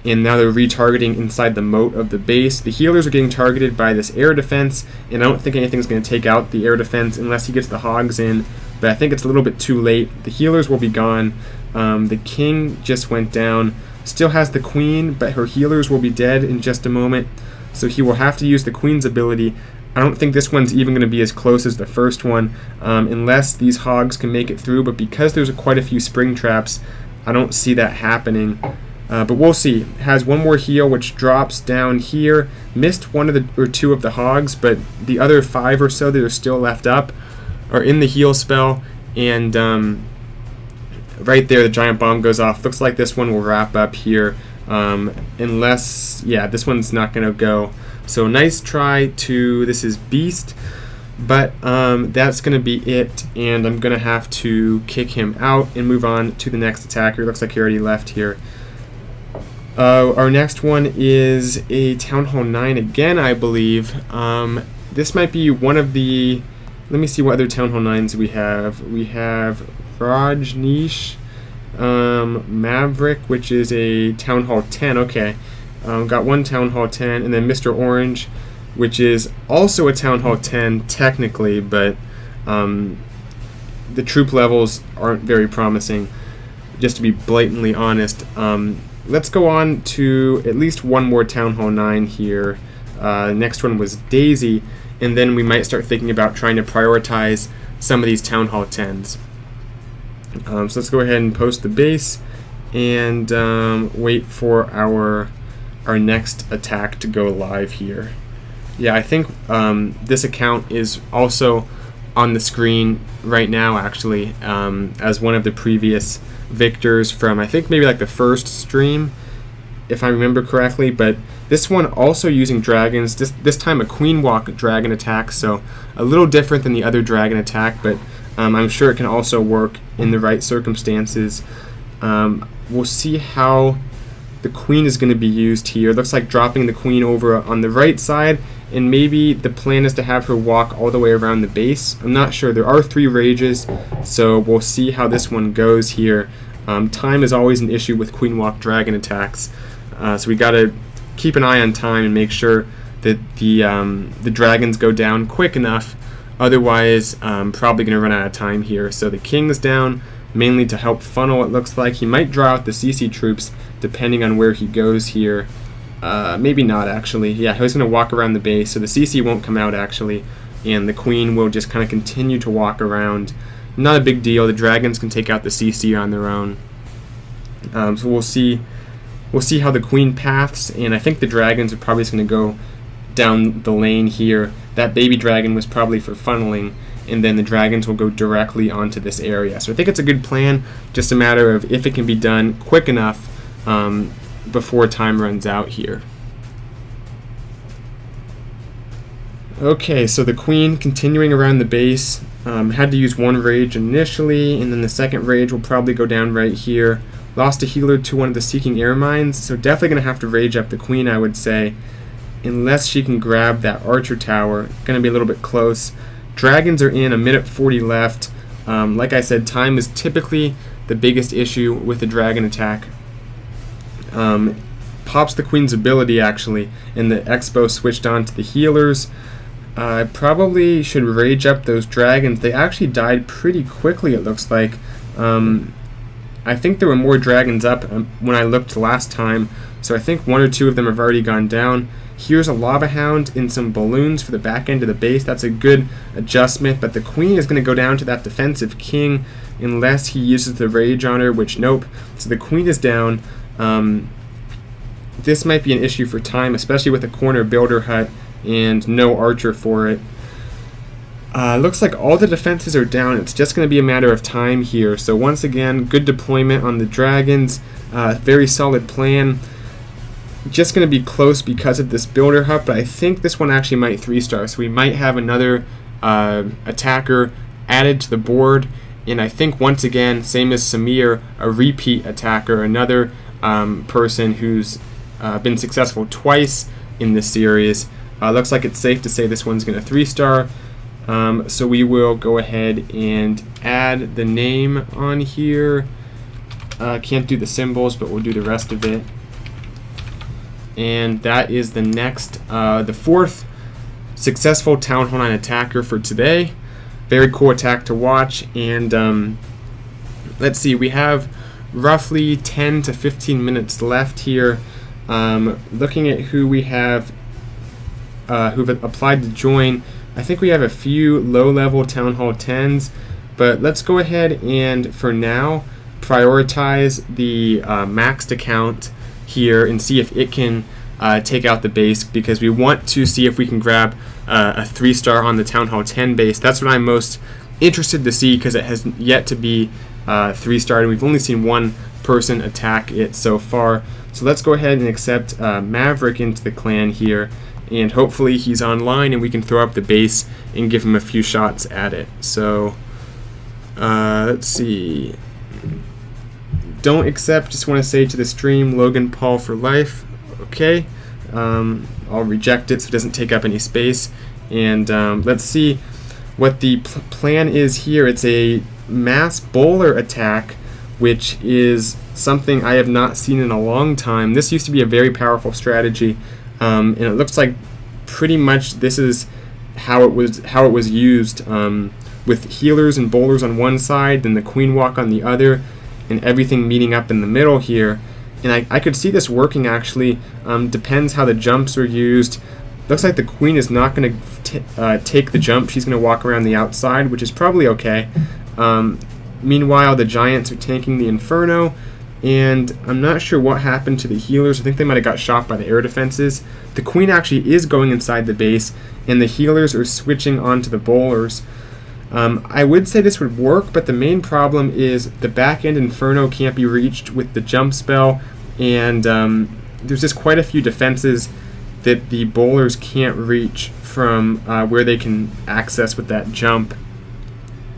and now they're retargeting inside the moat of the base. The healers are getting targeted by this air defense, and I don't think anything's going to take out the air defense unless he gets the hogs in, but I think it's a little bit too late. The healers will be gone. The king just went down. Still has the queen, but her healers will be dead in just a moment, so he will have to use the queen's ability. I don't think this one's even going to be as close as the first one, unless these hogs can make it through, but because there's quite a few spring traps, I don't see that happening. But we'll see. Has one more heal, which drops down here. Missed one of the or 2 of the hogs, but the other 5 or so that are still left up are in the heal spell, and right there the giant bomb goes off. Looks like this one will wrap up here, unless, yeah, this one's not going to go. So nice try to, this is Beast, but that's going to be it, and I'm going to have to kick him out and move on to the next attacker. Looks like he already left here. Our next one is a Town Hall 9 again, I believe. This might be one of the, let me see what other Town Hall 9s we have. We have Rajneesh, Maverick, which is a Town Hall 10, okay. Got one Town Hall 10, and then Mr. Orange, which is also a Town Hall 10 technically, but the troop levels aren't very promising, just to be blatantly honest. Let's go on to at least one more Town Hall 9 here. Next one was Daisy, and then we might start thinking about trying to prioritize some of these Town Hall 10s. So let's go ahead and post the base and wait for our our next attack to go live here. Yeah, I think this account is also on the screen right now, actually, as one of the previous victors from, I think, maybe like the first stream, if I remember correctly. But this one also using dragons, this time a queen walk dragon attack, so a little different than the other dragon attack, but I'm sure it can also work in the right circumstances. We'll see how the queen is going to be used here. It looks like dropping the queen over on the right side, and maybe the plan is to have her walk all the way around the base. I'm not sure. There are 3 rages, so we'll see how this one goes here. Time is always an issue with queen walk dragon attacks, so we got to keep an eye on time and make sure that the dragons go down quick enough. Otherwise, probably going to run out of time here. So the king's down, mainly to help funnel, it looks like. He might draw out the CC troops depending on where he goes here. Maybe not, actually. Yeah, he's going to walk around the base, so the CC won't come out, actually, and the queen will just kind of continue to walk around. Not a big deal. The dragons can take out the CC on their own. So we'll see how the queen paths, and I think the dragons are probably just going to go down the lane here. That baby dragon was probably for funneling, and then the dragons will go directly onto this area. So I think it's a good plan, just a matter of if it can be done quick enough before time runs out here. Okay, so the queen continuing around the base, had to use 1 rage initially, and then the second rage will probably go down right here. Lost a healer to one of the Seeking Air Mines, so definitely going to have to rage up the queen, I would say, unless she can grab that archer tower. Going to be a little bit close. Dragons are in, 1:40 left. Like I said, time is typically the biggest issue with the dragon attack. Pops the queen's ability, actually, and the Expo switched on to the healers. I probably should rage up those dragons. They actually died pretty quickly, it looks like. I think there were more dragons up when I looked last time, so I think 1 or 2 of them have already gone down. Here's a Lava Hound and some balloons for the back end of the base. That's a good adjustment, but the queen is going to go down to that defensive king unless he uses the rage on her, which nope. So the queen is down. This might be an issue for time, especially with a corner builder hut and no archer for it. Looks like all the defenses are down. It's just going to be a matter of time here. So once again, good deployment on the dragons. Very solid plan. Just going to be close because of this builder hut, but I think this one actually might 3-star. So we might have another attacker added to the board. And I think once again, same as Samir, a repeat attacker, another person who's been successful twice in this series. Looks like it's safe to say this one's going to 3-star. So we will go ahead and add the name on here. Can't do the symbols, but we'll do the rest of it. And that is the next, the 4th successful Town Hall 9 attacker for today. Very cool attack to watch. And let's see, we have roughly 10 to 15 minutes left here. Looking at who we have who've applied to join, I think we have a few low-level Town Hall 10s, but let's go ahead and, for now, prioritize the maxed account here and see if it can take out the base, because we want to see if we can grab a 3-star on the Town Hall 10 base. That's what I'm most interested to see, because it has yet to be 3-starred, and we've only seen one person attack it so far. So let's go ahead and accept Maverick into the clan here, and hopefully he's online and we can throw up the base and give him a few shots at it. So let's see. Don't accept, just want to say to the stream, Logan Paul for life. Okay, I'll reject it so it doesn't take up any space. And let's see what the plan is here. It's a mass bowler attack, which is something I have not seen in a long time. This used to be a very powerful strategy, and it looks like pretty much this is how it was used, with healers and bowlers on one side, then the queen walk on the other, and everything meeting up in the middle here. And I could see this working, actually. Depends how the jumps are used. Looks like the queen is not going to take the jump. She's going to walk around the outside, which is probably okay. Meanwhile, the giants are tanking the Inferno, and I'm not sure what happened to the healers. I think they might have got shot by the air defenses. The queen actually is going inside the base, and the healers are switching onto the bowlers. I would say this would work, but the main problem is the back end Inferno can't be reached with the jump spell, and there's just quite a few defenses that the bowlers can't reach from where they can access with that jump.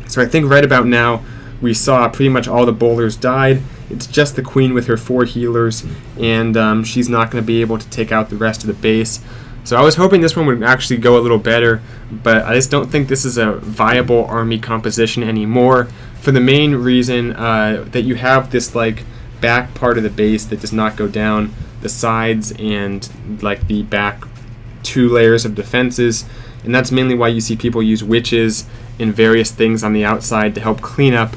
So I think right about now we saw pretty much all the bowlers died. It's just the queen with her 4 healers, and she's not going to be able to take out the rest of the base. So I was hoping this one would actually go a little better, but I just don't think this is a viable army composition anymore, for the main reason that you have this like back part of the base that does not go down, the sides and like the back 2 layers of defenses, and that's mainly why you see people use witches and various things on the outside to help clean up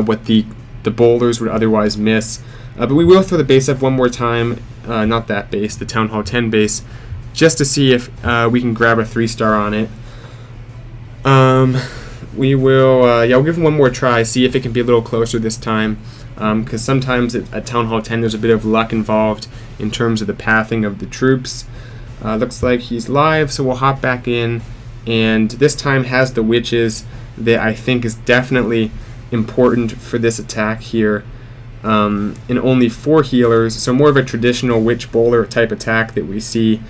what the bowlers would otherwise miss. But we will throw the base up one more time, not that base, the Town Hall 10 base, just to see if we can grab a 3-star on it. We will, yeah, we'll give it one more try, see if it can be a little closer this time, because sometimes at Town Hall 10 there's a bit of luck involved in terms of the pathing of the troops. Looks like he's live, so we'll hop back in, and this time has the witches that I think is definitely important for this attack here. And only 4 healers, so more of a traditional witch bowler type attack that we see.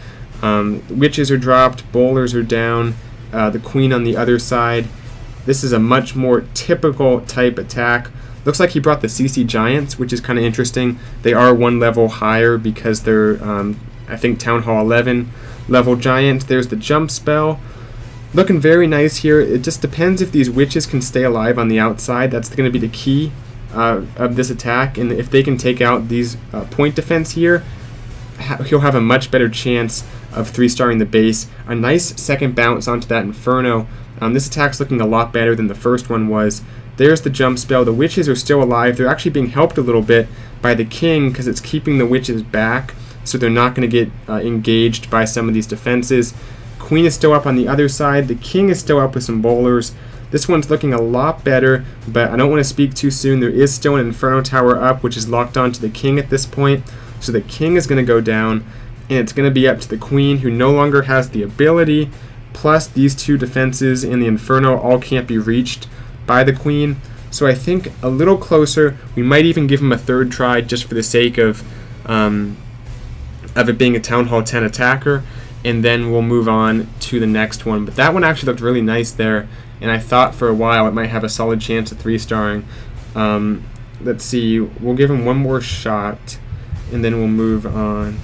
Witches are dropped, bowlers are down, the queen on the other side. This is a much more typical type attack. Looks like he brought the CC Giants, which is kind of interesting. They are 1 level higher because they're, I think, Town Hall 11 level giant. There's the jump spell. Looking very nice here. It just depends if these witches can stay alive on the outside. That's going to be the key of this attack, and if they can take out these point defense here, he'll have a much better chance of 3-starring the base. A nice second bounce onto that Inferno. This attack's looking a lot better than the first one was. There's the jump spell. The witches are still alive. They're actually being helped a little bit by the king because it's keeping the witches back, so they're not going to get engaged by some of these defenses. Queen is still up on the other side. The king is still up with some bowlers. This one's looking a lot better, but I don't want to speak too soon. There is still an Inferno Tower up, which is locked onto the king at this point. So the king is going to go down, and it's going to be up to the queen, who no longer has the ability, plus these 2 defenses and the Inferno all can't be reached by the queen. So I think a little closer. We might even give him a 3rd try just for the sake of it being a Town Hall 10 attacker, and then we'll move on to the next one. But that one actually looked really nice there, and I thought for a while it might have a solid chance of 3-starring. Let's see, we'll give him one more shot, and then we'll move on.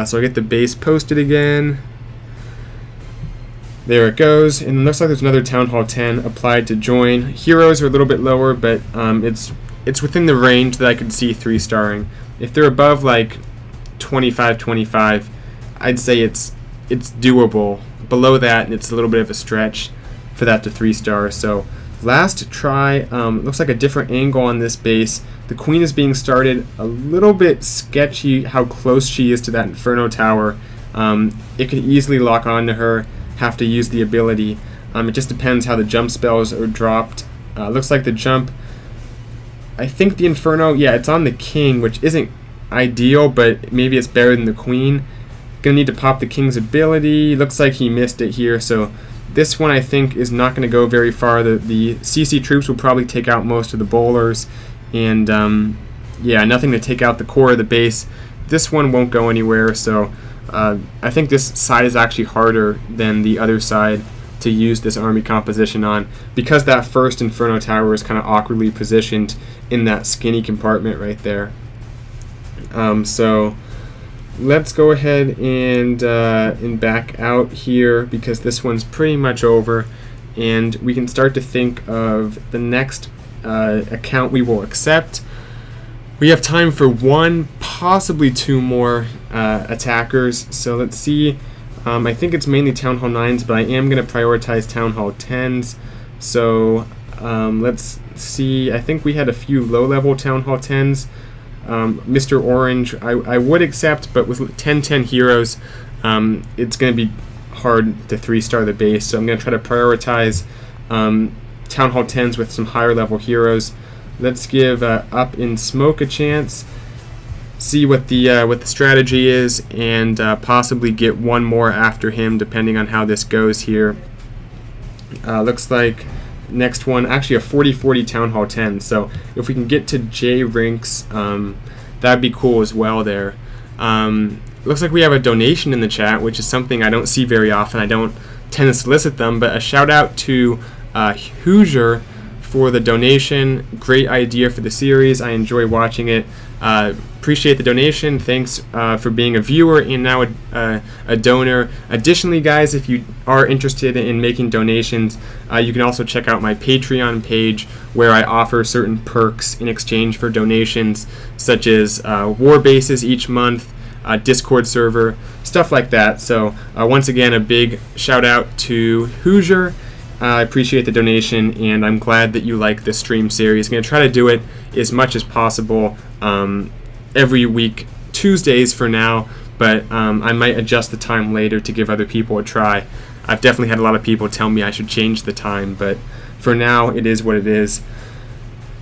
So I get the base posted again. There it goes, and it looks like there's another Town Hall 10 applied to join. Heroes are a little bit lower, but it's within the range that I could see 3-starring. If they're above like 25, I'd say it's doable. Below that, it's a little bit of a stretch for that to 3-star. So last try, looks like a different angle on this base. The queen is being started. A little bit sketchy how close she is to that Inferno Tower. It could easily lock onto her, have to use the ability. It just depends how the jump spells are dropped. Looks like the jump, I think the Inferno, yeah, it's on the king, which isn't ideal, but maybe it's better than the queen. Gonna need to pop the king's ability. Looks like he missed it here, so this one I think is not going to go very far. The CC troops will probably take out most of the bowlers, and yeah, nothing to take out the core of the base. This one won't go anywhere, so I think this side is actually harder than the other side to use this army composition on, because that first Inferno Tower is kind of awkwardly positioned in that skinny compartment right there. So let's go ahead and back out here, because this one's pretty much over, and we can start to think of the next account we will accept. We have time for 1, possibly 2 more attackers, so let's see. I think it's mainly Town Hall 9s, but I am going to prioritize Town Hall 10s. So let's see. I think we had a few low-level Town Hall 10s. Mr. Orange, I would accept, but with 10-10 heroes, it's going to be hard to 3-star the base. So I'm going to try to prioritize Town Hall 10s with some higher-level heroes. Let's give Up in Smoke a chance, see what the strategy is, and possibly get one more after him depending on how this goes here. Looks like next one, actually a 40-40 Town Hall 10, so if we can get to J Rinks, that'd be cool as well there. Looks like we have a donation in the chat, which is something I don't see very often. I don't tend to solicit them, but a shout out to Hoosier for the donation. Great idea for the series. I enjoy watching it. Appreciate the donation. Thanks for being a viewer and now a donor. Additionally, guys, if you are interested in making donations, you can also check out my Patreon page where I offer certain perks in exchange for donations, such as war bases each month, Discord server, stuff like that. So once again, a big shout out to Hoosier. I appreciate the donation, and I'm glad that you like this stream series. I'm going to try to do it as much as possible every week, Tuesdays for now, but I might adjust the time later to give other people a try. I've definitely had a lot of people tell me I should change the time, but for now, it is what it is.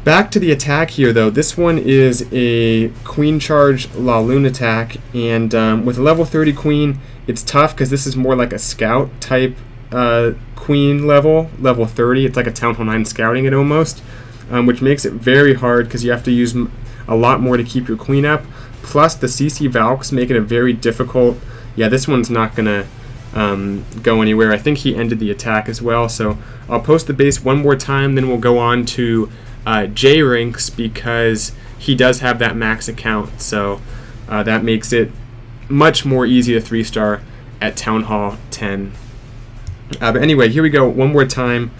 Back to the attack here, though. This one is a Queen Charge La Lune attack, and with a level 30 Queen, it's tough because this is more like a scout type Queen level 30. It's like a Town Hall 9 scouting it almost, which makes it very hard because you have to use a lot more to keep your Queen up. Plus, the CC Valks make it a very difficult. Yeah, this one's not gonna go anywhere. I think he ended the attack as well, so I'll post the base one more time, then we'll go on to J Rinks because he does have that max account, so that makes it much more easy to 3-star at Town Hall 10. But anyway, here we go one more time.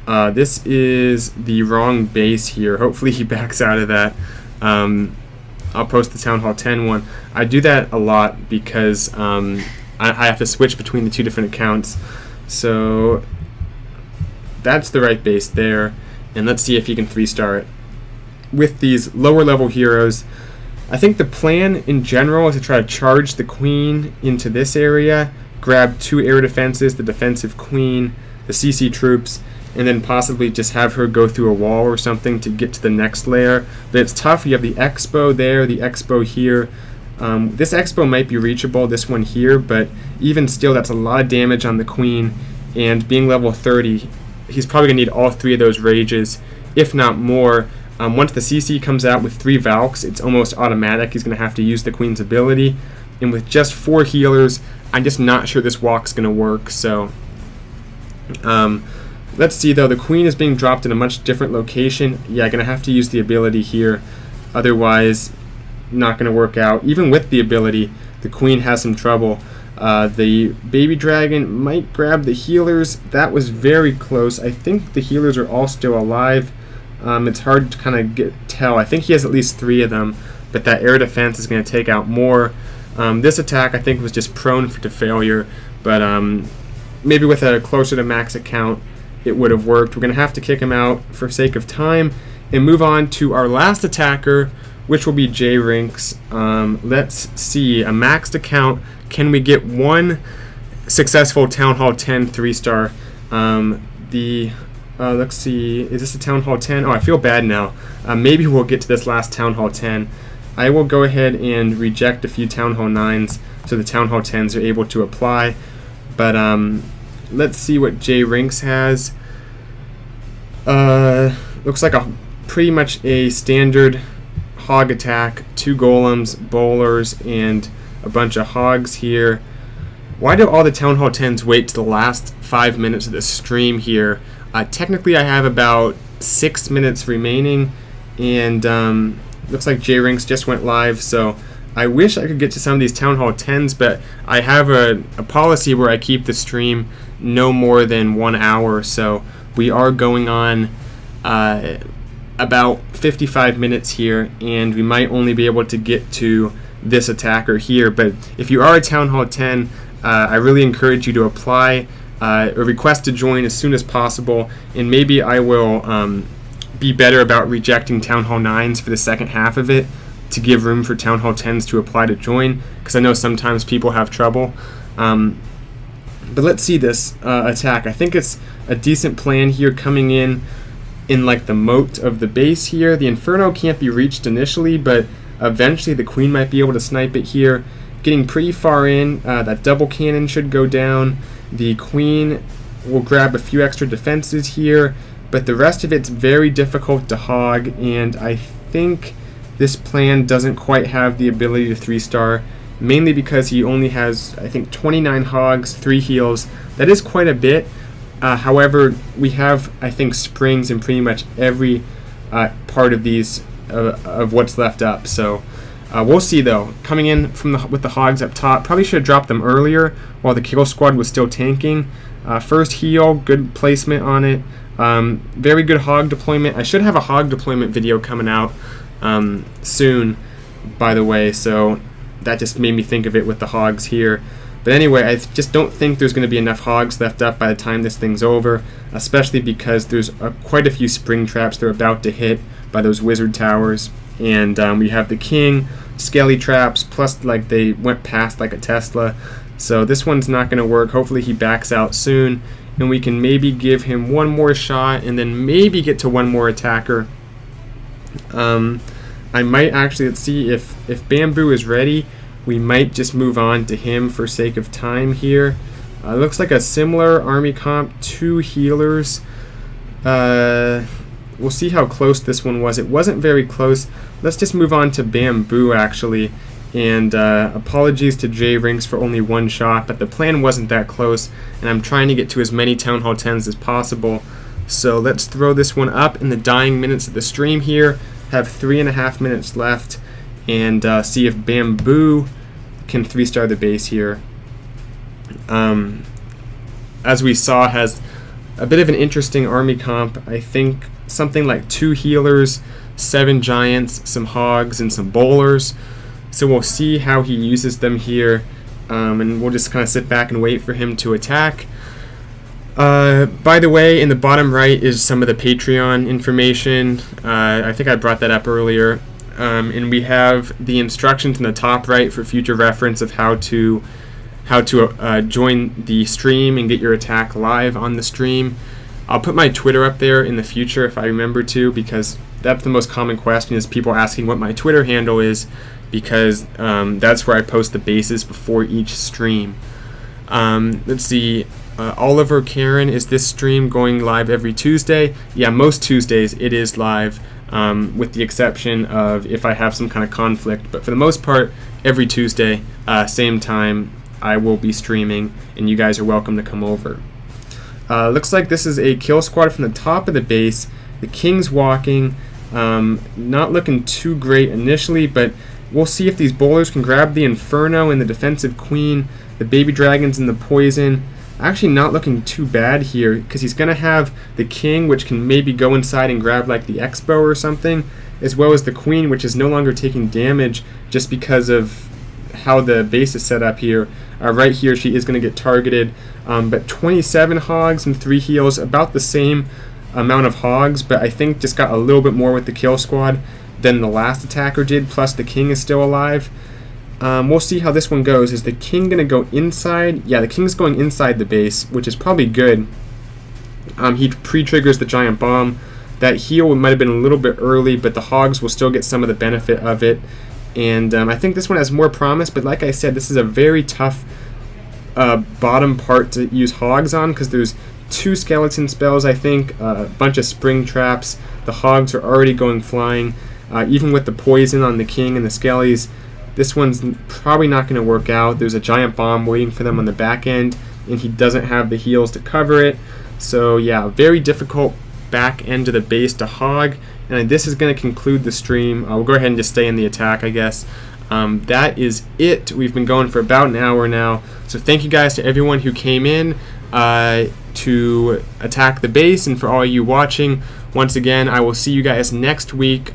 This is the wrong base here. Hopefully he backs out of that. I'll post the Town Hall 10 one. I do that a lot because I have to switch between the two different accounts. So that's the right base there. And let's see if he can 3-star it. With these lower level heroes, I think the plan in general is to try to charge the Queen into this area, grab 2 air defenses, the defensive Queen, the CC troops, and then possibly just have her go through a wall or something to get to the next layer. But it's tough. You have the Expo there, the Expo here. This Expo might be reachable, this one here, but even still, that's a lot of damage on the Queen, and being level 30, he's probably going to need all 3 of those rages, if not more. Once the CC comes out with 3 Valks, it's almost automatic. He's going to have to use the Queen's ability. And with just 4 healers, I'm just not sure this walk's going to work. So let's see, though. The Queen is being dropped in a much different location. Yeah, I'm going to have to use the ability here. Otherwise, not going to work out. Even with the ability, the Queen has some trouble. The Baby Dragon might grab the healers. That was very close. I think the healers are all still alive. It's hard to kind of tell. I think he has at least 3 of them, but that air defense is going to take out more. This attack, I think, was just prone to failure, but maybe with a closer to max account, it would have worked. We're going to have to kick him out for sake of time and move on to our last attacker, which will be J Rinks. Let's see, a maxed account. Can we get one successful Town Hall 10 3-star? Let's see, is this a Town Hall 10? Oh, I feel bad now. Maybe we'll get to this last Town Hall 10. I will go ahead and reject a few Town Hall 9s so the Town Hall 10s are able to apply. But let's see what J Rinks has. Looks like pretty much a standard hog attack. 2 golems, bowlers, and a bunch of hogs here. Why do all the Town Hall 10s wait to the last 5 minutes of the stream here? Technically, I have about 6 minutes remaining, and looks like J Rinks just went live, so I wish I could get to some of these Town Hall 10s, but I have a policy where I keep the stream no more than 1 hour, so we are going on about 55 minutes here, and we might only be able to get to this attacker here. But if you are a Town Hall 10, I really encourage you to apply a request to join as soon as possible, and maybe I will be better about rejecting Town Hall 9s for the second half of it to give room for Town Hall 10s to apply to join, because I know sometimes people have trouble. But let's see this attack. I think it's a decent plan here, coming in in like the moat of the base here. The Inferno can't be reached initially, but eventually the Queen might be able to snipe it here. Getting pretty far in, that double cannon should go down. The Queen will grab a few extra defenses here, but the rest of it's very difficult to hog, and I think this plan doesn't quite have the ability to 3-star, mainly because he only has, I think, 29 hogs, 3 heals. That is quite a bit. However, we have, I think, springs in pretty much every part of these of what's left up. So we'll see, though. Coming in from with the hogs up top, probably should have dropped them earlier while the kill squad was still tanking. First heal, good placement on it. Very good hog deployment. I should have a hog deployment video coming out soon, by the way. So that just made me think of it with the hogs here. But anyway, I just don't think there's going to be enough hogs left up by the time this thing's over, especially because there's quite a few spring traps they're about to hit by those wizard towers. And we have the king, skelly traps, plus like they went past like a Tesla. So this one's not going to work. Hopefully he backs out soon, and we can maybe give him one more shot and then maybe get to one more attacker. I might actually, let's see, if Bamboo is ready, we might just move on to him for sake of time here. Looks like a similar army comp, 2 healers. We'll see how close this one was. It wasn't very close. Let's just move on to Bamboo, actually. And apologies to J-Rinks for only 1 shot, but the plan wasn't that close, and I'm trying to get to as many Town Hall 10s as possible. So let's throw this one up in the dying minutes of the stream here. Have 3.5 minutes left, and see if Bamboo can 3-star the base here. As we saw, has a bit of an interesting army comp. I think something like 2 healers, 7 giants, some hogs, and some bowlers. So we'll see how he uses them here, and we'll just kind of sit back and wait for him to attack. By the way, in the bottom right is some of the Patreon information. I think I brought that up earlier. And we have the instructions in the top right for future reference of how to join the stream and get your attack live on the stream. I'll put my Twitter up there in the future if I remember to, because that's the most common question, is people asking what my Twitter handle is, because that's where I post the bases before each stream. Let's see. Oliver Karen, is this stream going live every Tuesday? Yeah, most Tuesdays it is live, with the exception of if I have some kind of conflict. But for the most part, every Tuesday, same time, I will be streaming, and you guys are welcome to come over. Looks like this is a kill squad from the top of the base. The king's walking, not looking too great initially, but we'll see if these bowlers can grab the Inferno and the defensive queen, the baby dragons and the poison. Actually not looking too bad here, because he's going to have the king, which can maybe go inside and grab like the Expo or something, as well as the queen, which is no longer taking damage just because of how the base is set up here. Right here she is going to get targeted, but 27 hogs and 3 heals, about the same amount of hogs, but I think just got a little bit more with the kill squad than the last attacker did, plus the king is still alive. We'll see how this one goes. Is the king going to go inside? Yeah, the king's going inside the base, which is probably good. He pre-triggers the giant bomb. That heal might have been a little bit early, but the hogs will still get some of the benefit of it. And I think this one has more promise, but like I said, this is a very tough bottom part to use hogs on, because there's 2 skeleton spells, I think, a bunch of spring traps. The hogs are already going flying. Even with the poison on the king and the skellies, this one's probably not going to work out. There's a giant bomb waiting for them on the back end, and he doesn't have the heals to cover it. So yeah, very difficult back end of the base to hog. And this is going to conclude the stream. We'll go ahead and just stay in the attack, I guess. That is it. We've been going for about an hour now. So thank you guys to everyone who came in to attack the base, and for all you watching. Once again, I will see you guys next week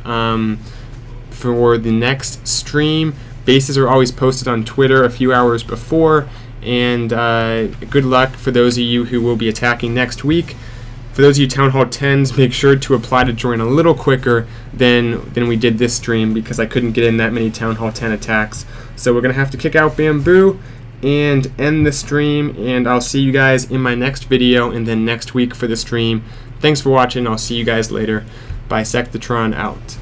for the next stream. Bases are always posted on Twitter a few hours before, and good luck for those of you who will be attacking next week. For those of you Town Hall 10s, make sure to apply to join a little quicker than we did this stream, because I couldn't get in that many Town Hall 10 attacks. So we're going to have to kick out Bamboo and end the stream, and I'll see you guys in my next video and then next week for the stream. Thanks for watching. I'll see you guys later. Bisectatron out.